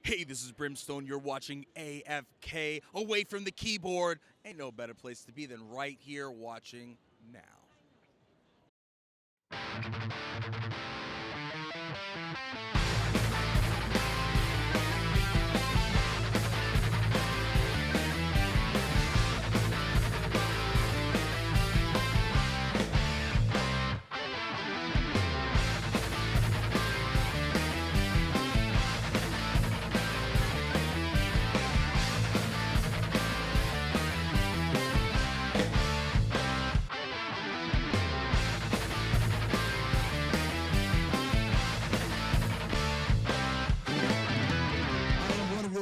Hey, this is Brimstone. You're watching AFK away from the keyboard. Ain't no better place to be than right here watching now.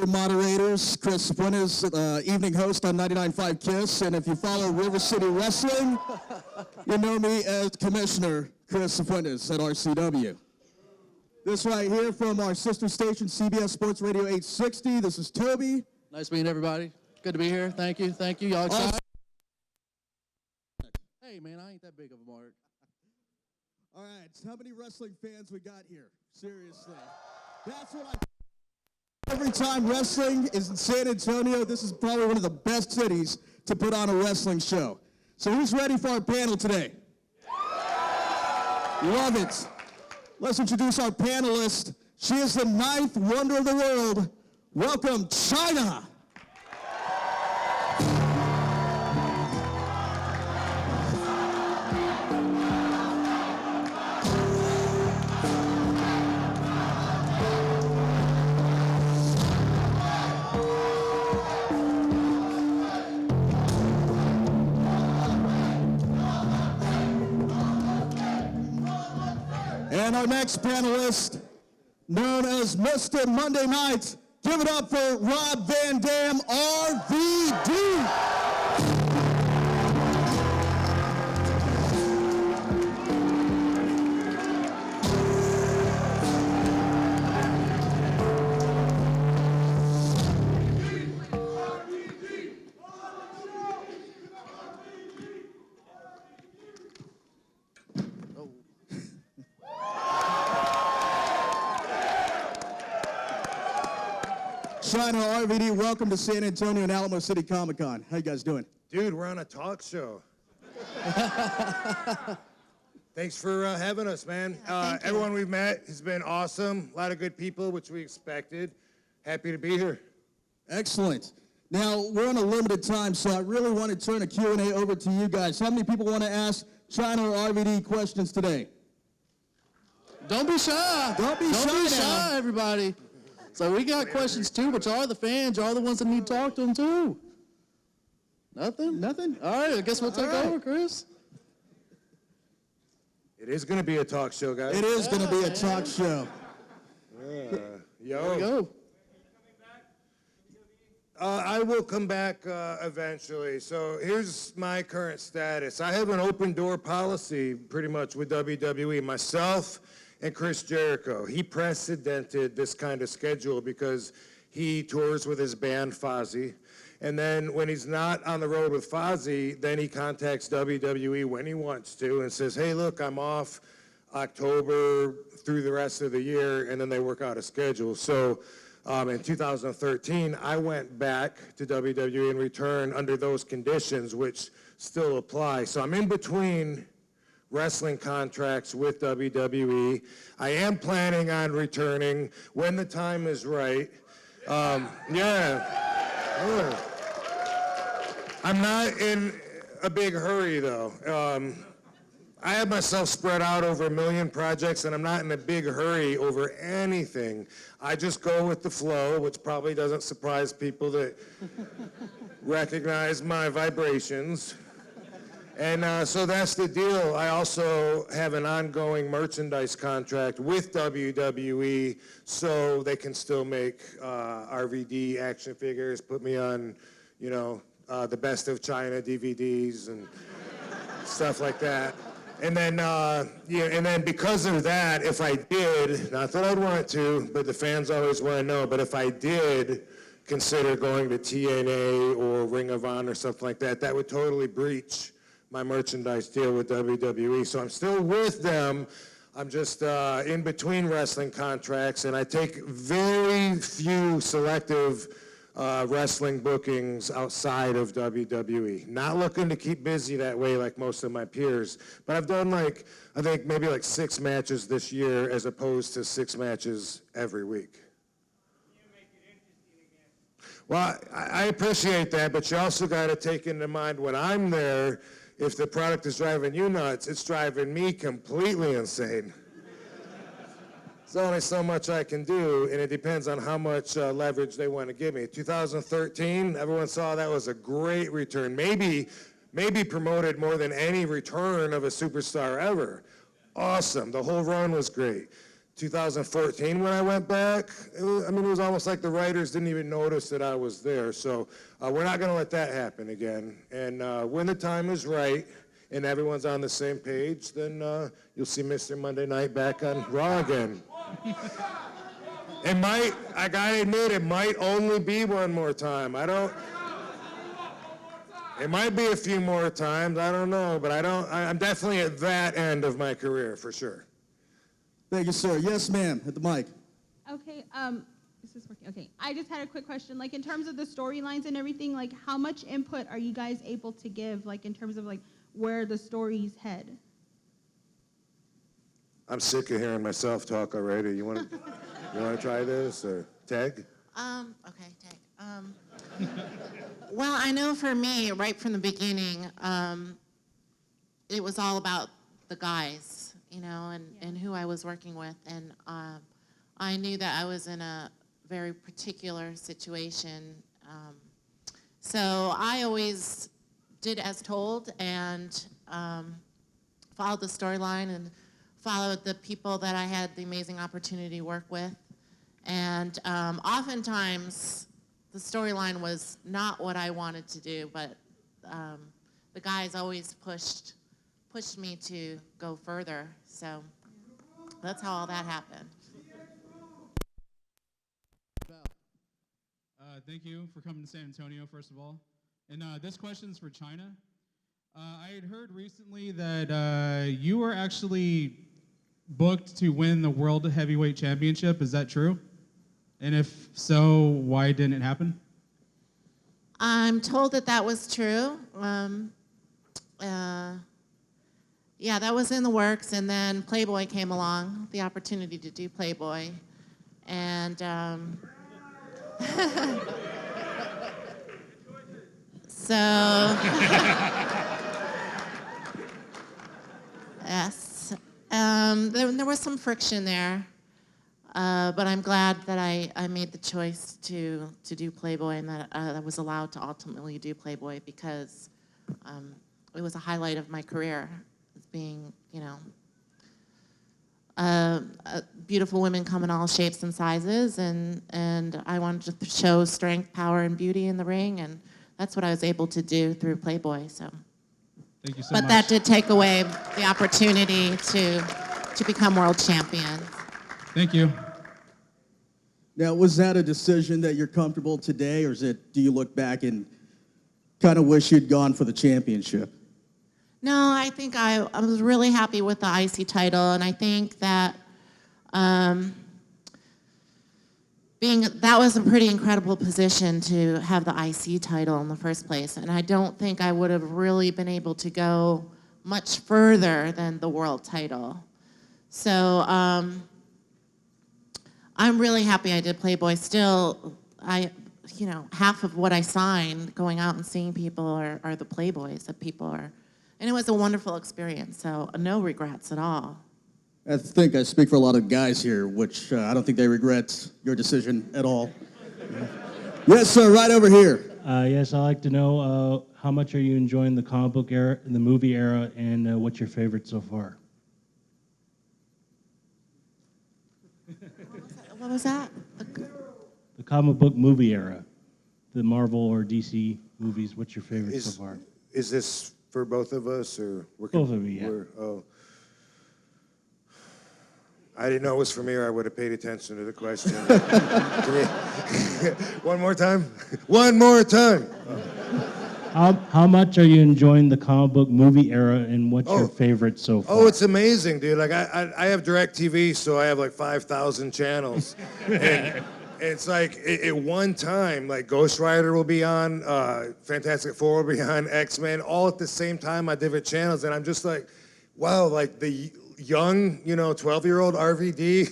Moderators, Chris Fuentes, evening host on 99.5 KISS, and if you follow River City Wrestling, you know me as Commissioner Chris Fuentes at RCW. This right here from our sister station, CBS Sports Radio 860. This is Toby. Nice meeting everybody. Good to be here. Thank you. Y'all excited? Hey, man, I ain't that big of a mark. All right, how many wrestling fans we got here? Seriously. That's what I... Every time wrestling is in San Antonio, this is probably one of the best cities to put on a wrestling show. So who's ready for our panel today? Love it. Let's introduce our panelist. She is the 9th wonder of the world. Welcome, Chyna. And our next panelist, known as Mr. Monday Night, give it up for Rob Van Dam, R.V.D. Chyna, R.V.D., welcome to San Antonio and Alamo City Comic-Con. How you guys doing? Dude, we're on a talk show. Thanks for having us, man. Everyone we've met has been awesome. A lot of good people, which we expected. Happy to be here. Excellent. Now, we're on a limited time, so I really want to turn a Q&A over to you guys. How many people want to ask Chyna or R.V.D. questions today? Don't be shy. Don't be shy, everybody. So we got questions too, but y'all are the fans. Y'all are the ones that need to talk to them too. Nothing? Nothing? All right, I guess we'll take over, Chris. It is going to be a talk show, guys. It is going to be a talk show. Yo. There we go. I will come back eventually. So here's my current status. I have an open door policy pretty much with WWE. Myself and Chris Jericho. He precedented this kind of schedule because he tours with his band Fozzy. And then when he's not on the road with Fozzy, then he contacts WWE when he wants to and says, hey, look, I'm off October through the rest of the year, and then they work out a schedule. So in 2013, I went back to WWE and returned under those conditions, which still apply. So I'm in between wrestling contracts with WWE. I am planning on returning when the time is right. I'm not in a big hurry, though. I have myself spread out over 1 million projects, and I'm not in a big hurry over anything. I just go with the flow, which probably doesn't surprise people that recognize my vibrations. And so that's the deal. I also have an ongoing merchandise contract with WWE, so they can still make R.V.D. action figures, put me on, the Best of Chyna DVDs and stuff like that. And then because of that, if I did, not that I'd want to, but the fans always want to know, but if I did consider going to TNA or Ring of Honor or something like that, that would totally breach my merchandise deal with WWE. So I'm still with them, I'm just in between wrestling contracts, and I take very few selective wrestling bookings outside of WWE. Not looking to keep busy that way like most of my peers, but I've done I think maybe 6 matches this year as opposed to 6 matches every week. Well, I appreciate that, but you also got to take into mind when I'm there, if the product is driving you nuts, it's driving me completely insane. There's only so much I can do, and it depends on how much leverage they want to give me. 2013, everyone saw that was a great return. Maybe promoted more than any return of a superstar ever. Awesome. The whole run was great. 2014, when I went back, it was almost like the writers didn't even notice that I was there. So we're not going to let that happen again. And when the time is right and everyone's on the same page, then you'll see Mr. Monday Night back on Raw again. I gotta admit, it might only be one more time. It might be a few more times, I don't know, but I'm definitely at that end of my career, for sure. Thank you, sir. Yes, ma'am, at the mic. Okay, is this working? Okay, I just had a quick question. In terms of the storylines and everything, how much input are you guys able to give, in terms of, where the stories head? I'm sick of hearing myself talk already. You want to try this, or tag? Okay, tag. Well, I know for me, right from the beginning, it was all about the guys, and who I was working with. And I knew that I was in a very particular situation. So I always did as told and followed the storyline and followed the people that I had the amazing opportunity to work with. And oftentimes, the storyline was not what I wanted to do, but the guys always pushed me to go further. So that's how all that happened. Thank you for coming to San Antonio, first of all. And this question's for Chyna. I had heard recently that you were actually booked to win the World Heavyweight Championship. Is that true? And if so, why didn't it happen? I'm told that was true. Yeah, that was in the works, and then Playboy came along, the opportunity to do Playboy. And so, yes, there was some friction there, but I'm glad that I made the choice to do Playboy, and that I was allowed to ultimately do Playboy, because it was a highlight of my career, as being, beautiful women come in all shapes and sizes, and I wanted to show strength, power, and beauty in the ring, and that's what I was able to do through Playboy. So, thank you so much. But that did take away the opportunity to become world champion. Thank you. Now, was that a decision that you're comfortable today, or do you look back and kind of wish you'd gone for the championship? No, I think I was really happy with the IC title, and I think that that was a pretty incredible position to have the IC title in the first place, and I don't think I would have really been able to go much further than the world title. So I'm really happy I did Playboy. Still, half of what I signed going out and seeing people are the Playboys that people are. And it was a wonderful experience, so no regrets at all. I think I speak for a lot of guys here, which I don't think they regret your decision at all. Yes, sir, right over here. Yes, I'd like to know how much are you enjoying the comic book era, the movie era, and what's your favorite so far? What was that? The comic book movie era, the Marvel or DC movies, what's your favorite so far? Is this for both of us, or Both of you, yeah. Oh, I didn't know it was for me, or I would have paid attention to the question. One more time? One more time! How much are you enjoying the comic book movie era, and what's your favorite so far? Oh, it's amazing, dude. Like I have DirecTV, so I have like 5,000 channels, and it's like at one time, like Ghost Rider will be on, Fantastic Four will be on, X-Men, all at the same time on different channels, and I'm just like, wow, like the young, 12-year-old R.V.D.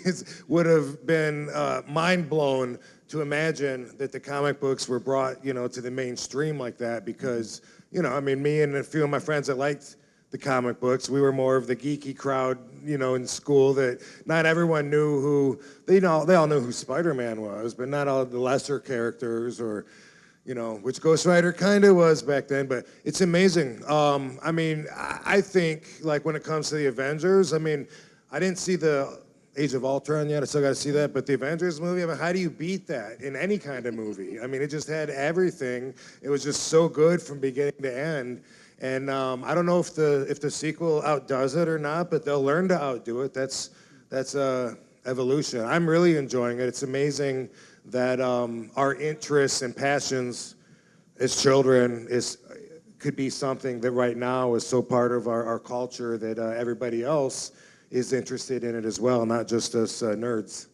would have been mind blown to imagine that the comic books were brought, to the mainstream like that because, me and a few of my friends that liked the comic books, we were more of the geeky crowd, in school that not everyone knew who, they all knew who Spider-Man was, but not all the lesser characters or, which Ghost Rider kind of was back then, but it's amazing. I think, like, when it comes to the Avengers, I didn't see the Age of Ultron yet. I still got to see that. But the Avengers movie, how do you beat that in any kind of movie? It just had everything. It was just so good from beginning to end. And I don't know if the sequel outdoes it or not, but they'll learn to outdo it. That's evolution. I'm really enjoying it. It's amazing that our interests and passions as children could be something that right now is so part of our culture that everybody else is interested in it as well, not just us nerds.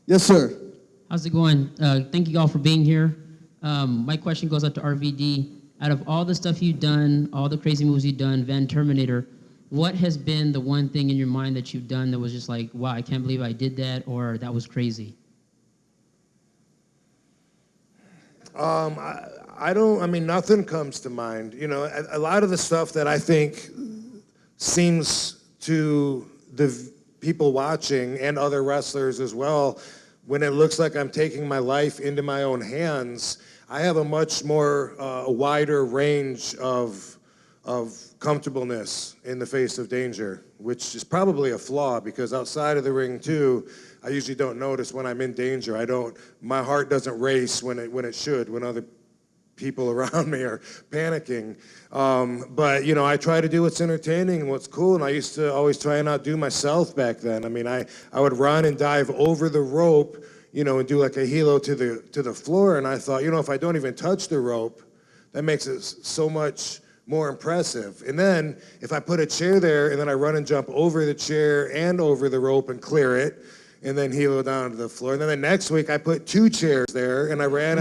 Yes, sir. How's it going? Thank you all for being here. My question goes out to R.V.D. Out of all the stuff you've done, all the crazy moves you've done, Van Terminator, what has been the one thing in your mind that you've done that was just like, wow, I can't believe I did that, or that was crazy? Nothing comes to mind. A lot of the stuff that I think seems to the people watching and other wrestlers as well, when it looks like I'm taking my life into my own hands, I have a much more wider range of comfortableness in the face of danger, which is probably a flaw because outside of the ring too, I usually don't notice when I'm in danger. My heart doesn't race when it should, when other people around me are panicking. But I try to do what's entertaining and what's cool, and I used to always try and outdo myself back then. I would run and dive over the rope, and do like a helo to the floor, and I thought, if I don't even touch the rope, that makes it so much more impressive. And then if I put a chair there and then I run and jump over the chair and over the rope and clear it, and then helo down to the floor. And then the next week I put 2 chairs there and I ran.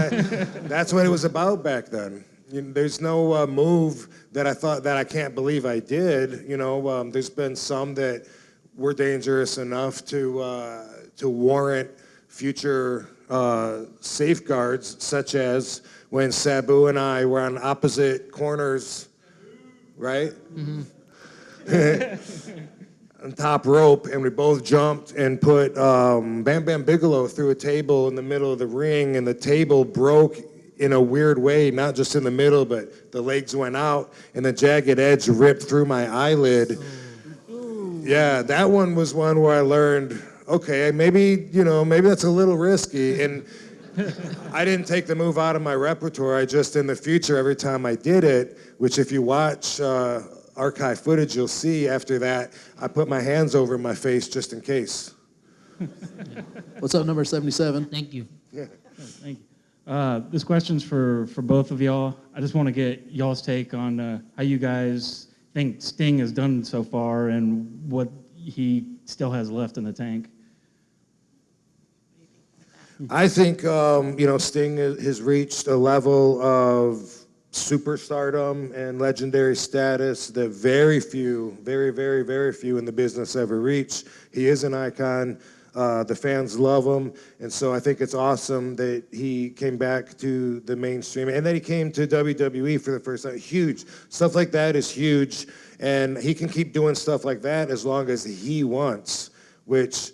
That's what it was about back then. There's no move that I thought that I can't believe I did. There's been some that were dangerous enough to warrant future safeguards, such as when Sabu and I were on opposite corners, right? Mm-hmm. On top rope, and we both jumped and put Bam Bam Bigelow through a table in the middle of the ring, and the table broke in a weird way, not just in the middle, but the legs went out, and the jagged edge ripped through my eyelid. Ooh. Yeah, that one was one where I learned, okay, maybe that's a little risky, and I didn't take the move out of my repertoire. I just, in the future, every time I did it, which if you watch archive footage, you'll see after that, I put my hands over my face just in case. What's up, number 77? Thank you. Yeah. Thank you. This question's for both of y'all. I just want to get y'all's take on how you guys think Sting has done so far and what he still has left in the tank. I think, Sting has reached a level of superstardom and legendary status that very few, very, very, very few in the business ever reach. He is an icon. The fans love him. And so I think it's awesome that he came back to the mainstream and that he came to WWE for the first time. Huge. Stuff like that is huge. And he can keep doing stuff like that as long as he wants, which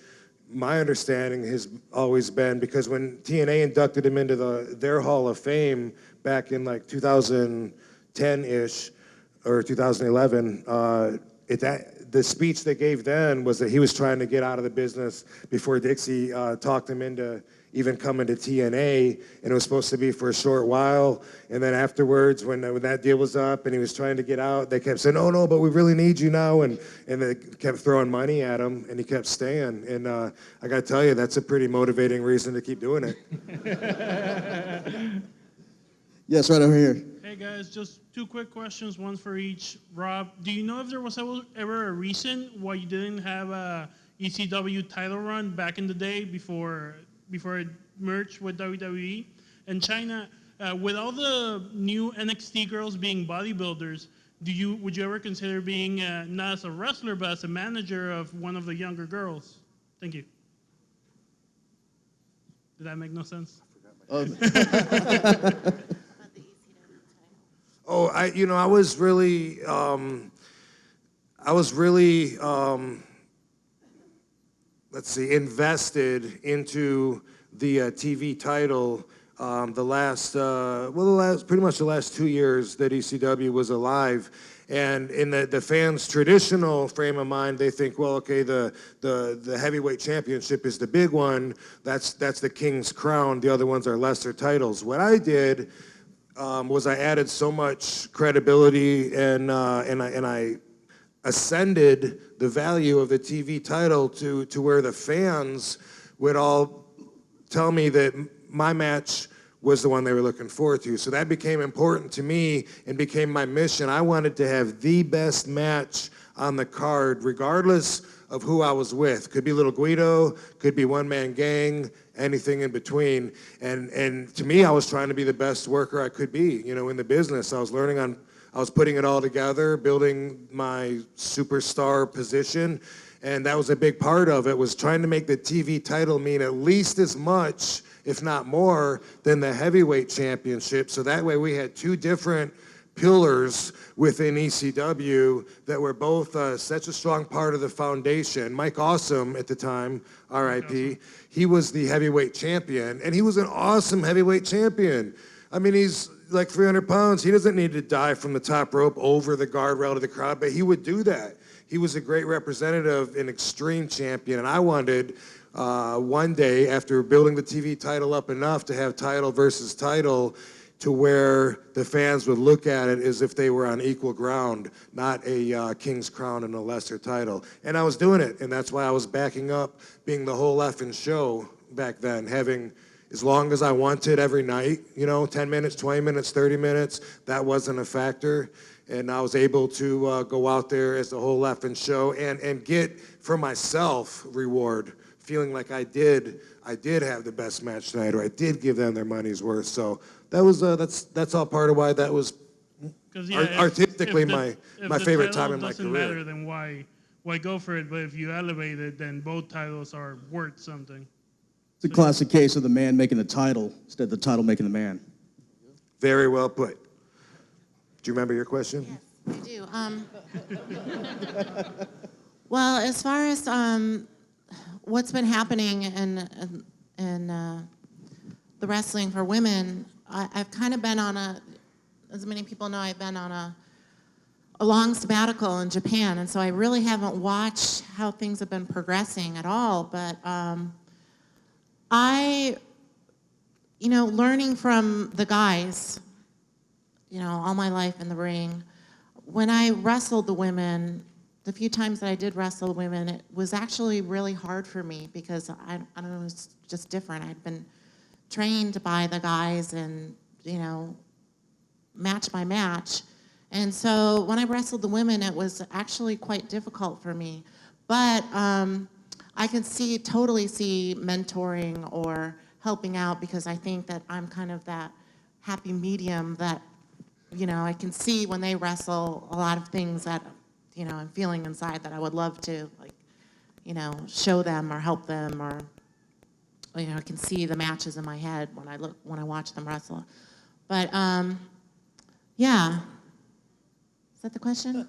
my understanding has always been, because when TNA inducted him into their Hall of Fame back in like 2010-ish or 2011, the speech they gave then was that he was trying to get out of the business before Dixie talked him into even coming to TNA, and it was supposed to be for a short while. And then afterwards, when that deal was up and he was trying to get out, they kept saying, "Oh no, but we really need you now," and they kept throwing money at him, and he kept staying. And I got to tell you, that's a pretty motivating reason to keep doing it. Yes, right over here. Hey guys, just two quick questions, one for each. Rob, do you know if there was ever a reason why you didn't have a ECW title run back in the day before it merged with WWE? And China, with all the new NXT girls being bodybuilders, would you ever consider being not as a wrestler but as a manager of one of the younger girls? Thank you. Did that make no sense? Oh, I was really, invested into the TV title pretty much the last 2 years that ECW was alive. And in the fans' traditional frame of mind, they think, well, okay, the heavyweight championship is the big one. That's the King's Crown. The other ones are lesser titles. What I did was I added so much credibility and I ascended the value of the TV title to where the fans would all tell me that my match was the one they were looking forward to. So that became important to me and became my mission. I wanted to have the best match on the card, regardless of who I was with. Could be Little Guido, could be One Man Gang, anything in between. And to me, I was trying to be the best worker I could be, in the business. I was putting it all together, building my superstar position. And that was a big part of it, was trying to make the TV title mean at least as much, if not more, than the heavyweight championship. So that way we had two different pillars within ECW that were both such a strong part of the foundation. Mike Awesome at the time, RIP, he was the heavyweight champion, and he was an awesome heavyweight champion. I mean, he's like 300 pounds. He doesn't need to dive from the top rope over the guardrail to the crowd, but he would do that. He was a great representative, an extreme champion, and I wanted one day, after building the TV title up enough, to have title versus title to where the fans would look at it as if they were on equal ground, not a King's Crown and a lesser title. And I was doing it, and that's why I was backing up being the whole effing show back then, having as long as I wanted every night, 10 minutes, 20 minutes, 30 minutes, that wasn't a factor. And I was able to go out there as the whole effing show and get for myself reward, feeling like I did have the best match tonight, or I did give them their money's worth. So that was that's all part of why that was artistically my favorite time in my career. If the title doesn't matter, then why go for it? But if you elevate it, then both titles are worth something. It's a classic case of the man making the title instead of the title making the man. Very well put. Do you remember your question? Yes, I do. Well, as far as what's been happening in the wrestling for women, I've kind of been on as many people know, I've been on a long sabbatical in Japan, and so I really haven't watched how things have been progressing at all. But learning from the guys, all my life in the ring, when I wrestled the women, the few times that I did wrestle the women, it was actually really hard for me because I don't know, it's just different. I'd been trained by the guys and, match by match. And so when I wrestled the women, it was actually quite difficult for me. But I can totally see mentoring or helping out, because I think that I'm kind of that happy medium that, I can see when they wrestle a lot of things that, I'm feeling inside that I would love to, show them or help them, or, I can see the matches in my head when I watch them wrestle. But, yeah. Is that the question?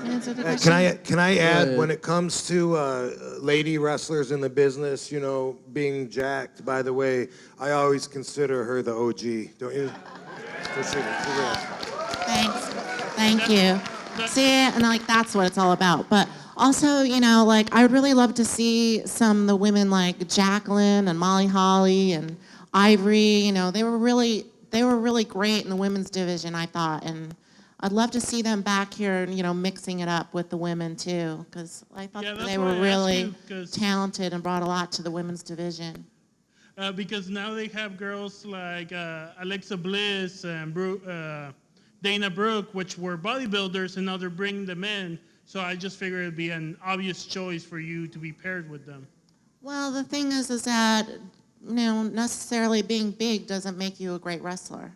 Answer the question? Can I add, when it comes to lady wrestlers in the business, being jacked, by the way, I always consider her the OG, don't you? For sure, for real. Thanks. Thank you. See, and that's what it's all about. But also, I would really love to see some of the women like Jacqueline and Molly Holly and Ivory. They were really great in the women's division, I thought, and I'd love to see them back here, mixing it up with the women too, because I thought they were really talented and brought a lot to the women's division. because now they have girls like Alexa Bliss and Dana Brooke, which were bodybuilders, and now they're bringing them in. So I just figured it'd be an obvious choice for you to be paired with them. Well, the thing is that, necessarily being big doesn't make you a great wrestler,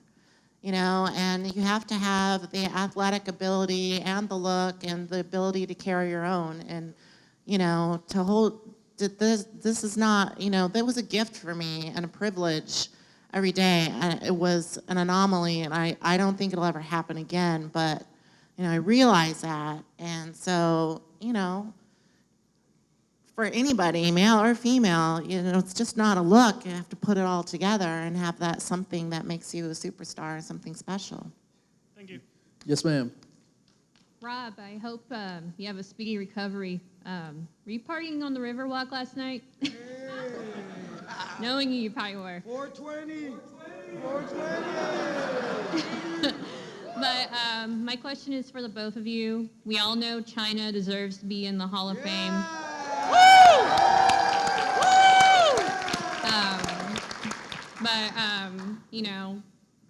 and you have to have the athletic ability and the look and the ability to carry your own, and, to hold, this is not, that was a gift for me and a privilege every day, and it was an anomaly, and I don't think it'll ever happen again, but, I realize that, and so, for anybody, male or female, it's just not a look. You have to put it all together and have that something that makes you a superstar, something special. Thank you. Yes, ma'am. Rob, I hope you have a speedy recovery. Were you partying on the Riverwalk last night? Knowing you probably were. 420. But my question is for the both of you. We all know Chyna deserves to be in the Hall of Fame.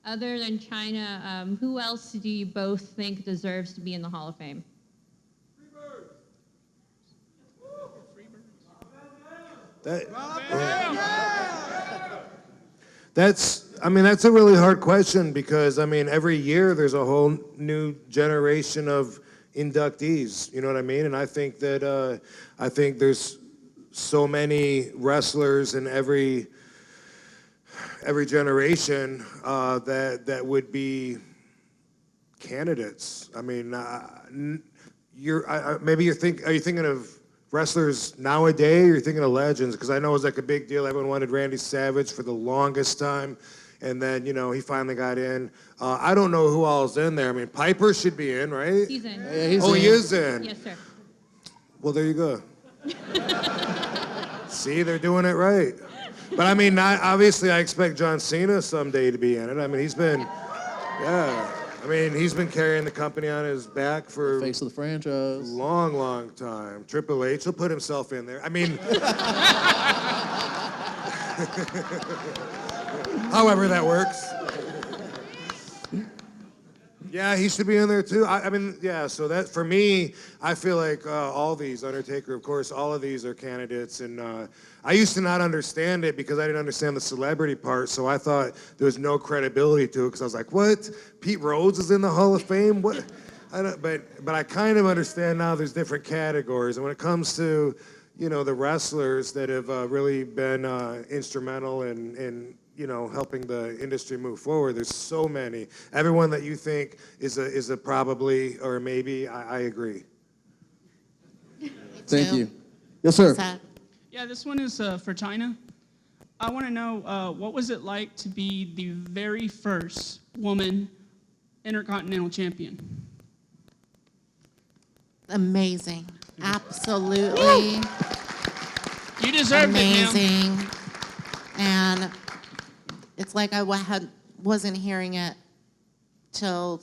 Other than Chyna, who else do you both think deserves to be in the Hall of Fame? That's a really hard question because, every year there's a whole new generation of inductees, you know what I mean? And I think that, I think there's so many wrestlers in every generation that would be candidates. Are you thinking of wrestlers nowadays, or you're thinking of legends? Because I know it was like a big deal. Everyone wanted Randy Savage for the longest time, and then he finally got in. I don't know who all's in there. Piper should be in, right? He's in. Yeah, he's He is in. Yes, sir. Well, there you go. See, they're doing it right. But obviously, I expect John Cena someday to be in it. He's been carrying the company on his back for Face of the franchise. long, long time. Triple H will put himself in there. However that works. Yeah, he should be in there too. So that for me, I feel like all these, Undertaker, of course, all of these are candidates. And I used to not understand it because I didn't understand the celebrity part. So I thought there was no credibility to it because I was like, what? Pete Rhodes is in the Hall of Fame? What? But I kind of understand now there's different categories. And when it comes to, the wrestlers that have really been instrumental in helping the industry move forward. There's so many. Everyone that you think is a probably or maybe, I agree. Thank you. Yes, sir. Yeah, this one is for Chyna. I want to know what was it like to be the very first woman Intercontinental Champion? Amazing. Absolutely. You deserved amazing. it, ma'am. And it's like I wasn't hearing it till,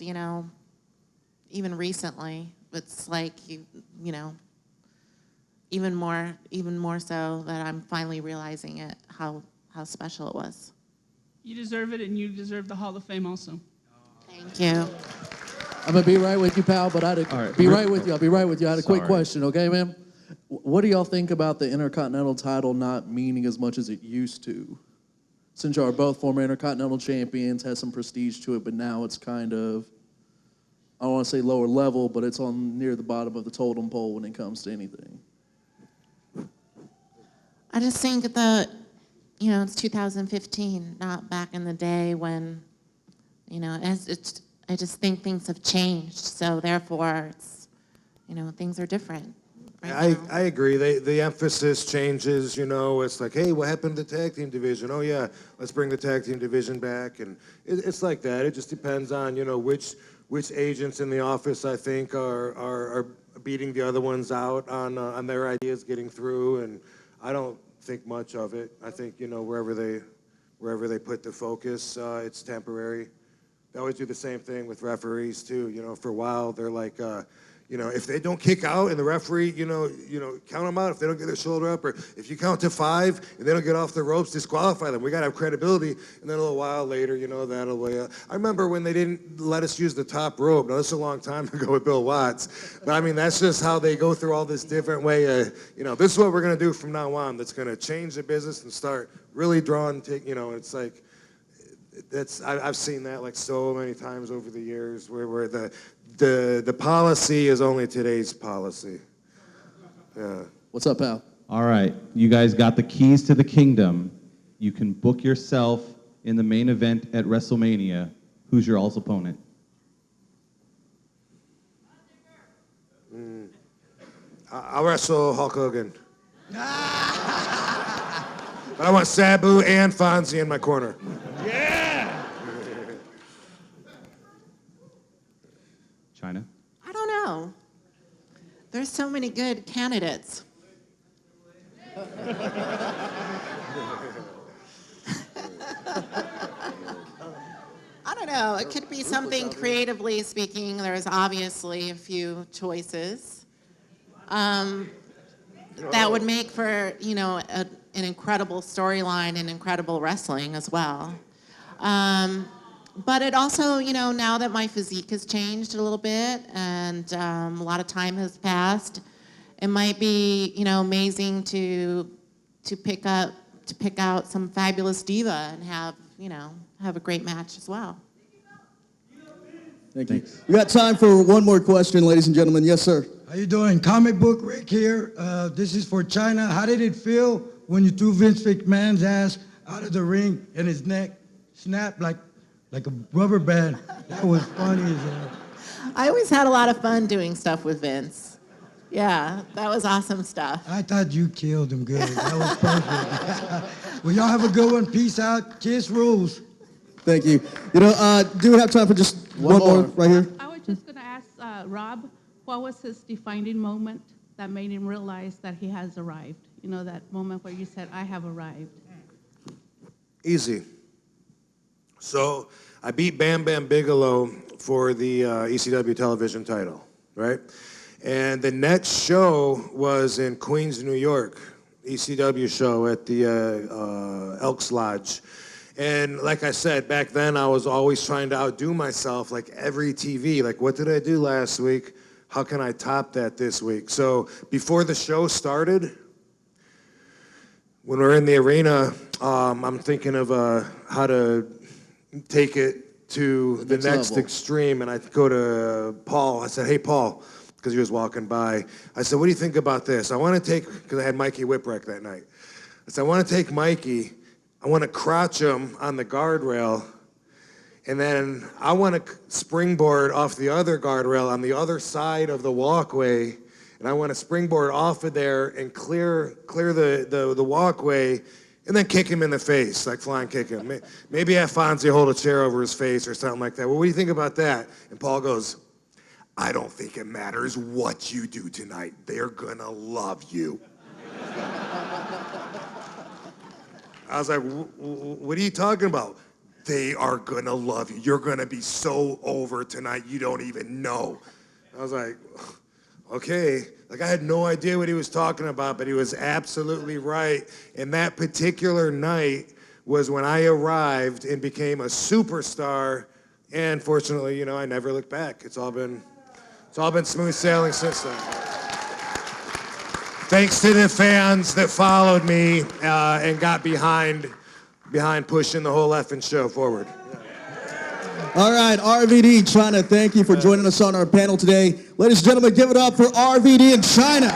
even recently. It's like, even more so that I'm finally realizing it, how special it was. You deserve it, and you deserve the Hall of Fame also. Thank you. I'm going to be right with you, pal, but I'll be right with you. I had a quick question, okay, ma'am? What do y'all think about the Intercontinental title not meaning as much as it used to? Since y'all are both former Intercontinental champions, has some prestige to it, but now it's kind of, I don't want to say lower level, but it's on near the bottom of the totem pole when it comes to anything. I just think that, it's 2015, not back in the day when, I just think things have changed. So therefore, it's, things are different. I agree. The emphasis changes, It's like, hey, what happened to the tag team division? Oh, yeah, let's bring the tag team division back. And it's like that. It just depends on, which agents in the office, I think, are beating the other ones out on their ideas getting through. And I don't think much of it. I think, wherever they put the focus, it's temporary. They always do the same thing with referees, too. For a while, they're like, You know, if they don't kick out and the referee, count them out. If they don't get their shoulder up, or if you count to 5 and they don't get off the ropes, disqualify them. We got to have credibility. And then a little while later, that'll way up. I remember when they didn't let us use the top rope. Now, this is a long time ago with Bill Watts. But, I mean, that's just how they go through all this different way. This is what we're going to do from now on that's going to change the business and start really drawing, it's like, I've seen that like so many times over the years where the policy is only today's policy. Yeah. What's up, pal? All right, you guys got the keys to the kingdom. You can book yourself in the main event at WrestleMania. Who's your all's opponent? I'll wrestle Hulk Hogan. But I want Sabu and Fonzie in my corner. Chyna? I don't know. There's so many good candidates. I don't know. It could be something creatively speaking. There's obviously a few choices. That would make for, an incredible storyline and incredible wrestling as well. But it also, now that my physique has changed a little bit and a lot of time has passed, it might be, amazing to pick out some fabulous diva and have a great match as well. Thank you. We got time for one more question, ladies and gentlemen. Yes, sir. How you doing? Comic Book Rick here. This is for Chyna. How did it feel when you threw Vince McMahon's ass out of the ring and his neck snapped like a rubber band? That was funny as hell. I always had a lot of fun doing stuff with Vince. Yeah, that was awesome stuff. I thought you killed him good. That was perfect. Well, y'all have a good one. Peace out. Kiss rules. Thank you. Do we have time for just one more right here? I was just going to ask Rob, what was his defining moment that made him realize that he has arrived? That moment where you said, I have arrived. Easy. So I beat Bam Bam Bigelow for the ECW television title, right? And the next show was in Queens, New York, ECW show at the Elks Lodge. And like I said, back then I was always trying to outdo myself, like every TV. Like, what did I do last week? How can I top that this week? So before the show started, when we're in the arena, I'm thinking of how to take it to the next level. extreme. And I go to Paul. I said, hey, Paul, because he was walking by. I said, what do you think about this? I want to take, because I had Mikey Whipwreck that night. I said, I want to take Mikey. I want to crotch him on the guardrail, and then I want to springboard off the other guardrail on the other side of the walkway, and I want to springboard off of there and clear the walkway, and then kick him in the face, like flying kick him. Maybe have Fonzie hold a chair over his face or something like that. Well, what do you think about that? And Paul goes, I don't think it matters what you do tonight. They're gonna love you. I was like, what are you talking about? They are gonna love you. You're gonna be so over tonight, you don't even know. I was like, okay. Like, I had no idea what he was talking about, but he was absolutely right. And that particular night was when I arrived and became a superstar. And fortunately, I never looked back. It's all been smooth sailing since then. Thanks to the fans that followed me and got behind pushing the whole effing show forward. All right, R.V.D. Chyna, thank you for joining us on our panel today. Ladies and gentlemen, give it up for R.V.D. and Chyna.